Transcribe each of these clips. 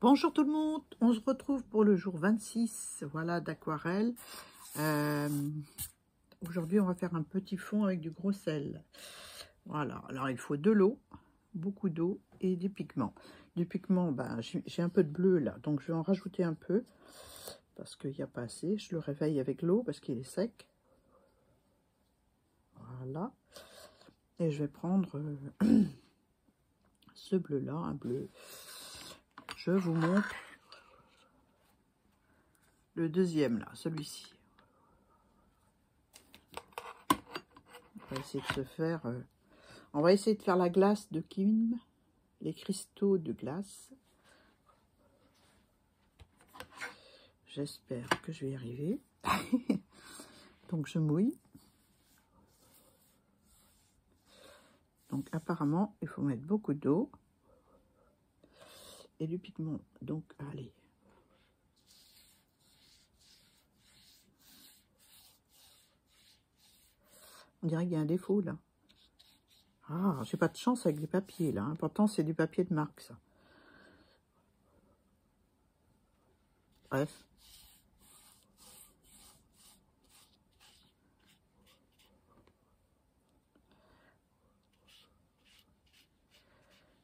Bonjour tout le monde, on se retrouve pour le jour 26, voilà, d'aquarelle. Aujourd'hui, on va faire un petit fond avec du gros sel. Voilà, alors il faut de l'eau, beaucoup d'eau et des pigments. Du pigment, ben, j'ai un peu de bleu là, donc je vais en rajouter un peu parce qu'il n'y a pas assez. Je le réveille avec l'eau parce qu'il est sec. Voilà. Et je vais prendre ce bleu là, un bleu. Je vous montre le deuxième là, celui-ci. On va essayer de se faire... on va essayer de faire la glace de Kim, les cristaux de glace. J'espère que je vais y arriver. Donc je mouille. Donc apparemment, il faut mettre beaucoup d'eau et du pigment. Donc allez. On dirait qu'il y a un défaut là. Ah, j'ai pas de chance avec les papiers là. Pourtant, c'est du papier de marque ça. Bref.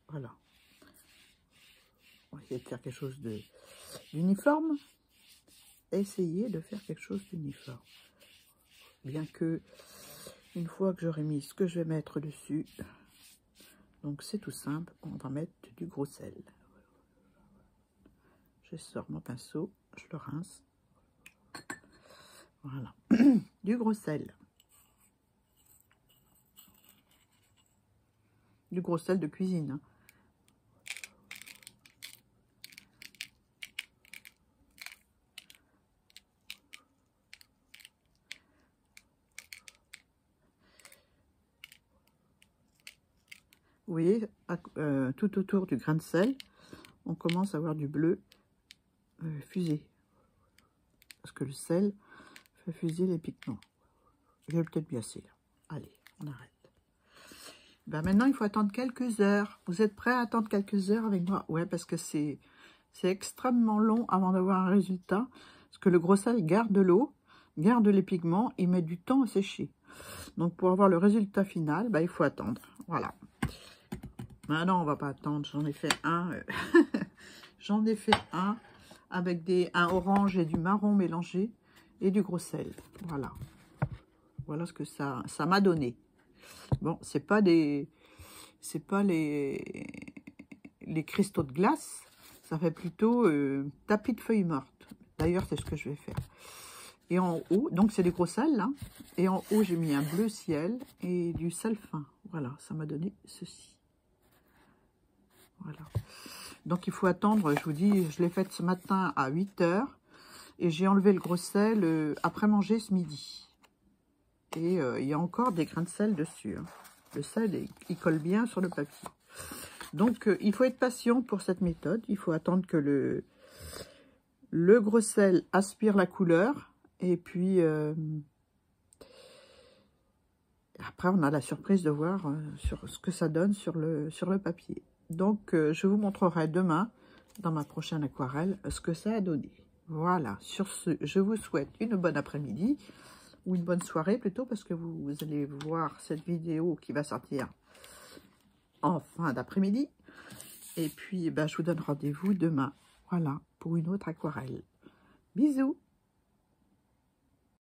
Voilà. On va essayer de faire quelque chose d'uniforme. Essayer de faire quelque chose d'uniforme. Bien que, une fois que j'aurai mis ce que je vais mettre dessus, donc c'est tout simple, on va mettre du gros sel. Je sors mon pinceau, je le rince. Voilà. Du gros sel. Du gros sel de cuisine. Hein. Vous voyez, tout autour du grain de sel, on commence à avoir du bleu fusé. Parce que le sel fait fuser les pigments. J'ai peut-être bien assez là. Allez, on arrête. Ben maintenant, il faut attendre quelques heures. Vous êtes prêts à attendre quelques heures avec moi? Ouais, parce que c'est extrêmement long avant d'avoir un résultat. Parce que le gros sel garde l'eau, garde les pigments, il met du temps à sécher. Donc, pour avoir le résultat final, ben, il faut attendre. Voilà. Maintenant, on va pas attendre. J'en ai fait un. J'en ai fait un avec un orange et du marron mélangé et du gros sel. Voilà. Voilà ce que ça m'a donné. Bon, c'est pas les cristaux de glace. Ça fait plutôt tapis de feuilles mortes. D'ailleurs, c'est ce que je vais faire. Et en haut, donc c'est du gros sel là. Et en haut, j'ai mis un bleu ciel et du sel fin. Voilà, ça m'a donné ceci. Voilà. Donc, il faut attendre, je vous dis, je l'ai faite ce matin à 8 h. Et j'ai enlevé le gros sel après manger ce midi. Et il y a encore des grains de sel dessus. Hein. Le sel, il colle bien sur le papier. Donc, il faut être patient pour cette méthode. Il faut attendre que le gros sel aspire la couleur. Et puis, après, on a la surprise de voir sur ce que ça donne sur le papier. Donc, je vous montrerai demain, dans ma prochaine aquarelle, ce que ça a donné. Voilà, sur ce, je vous souhaite une bonne après-midi, ou une bonne soirée plutôt, parce que vous allez voir cette vidéo qui va sortir en fin d'après-midi. Et puis, ben, je vous donne rendez-vous demain, voilà, pour une autre aquarelle. Bisous!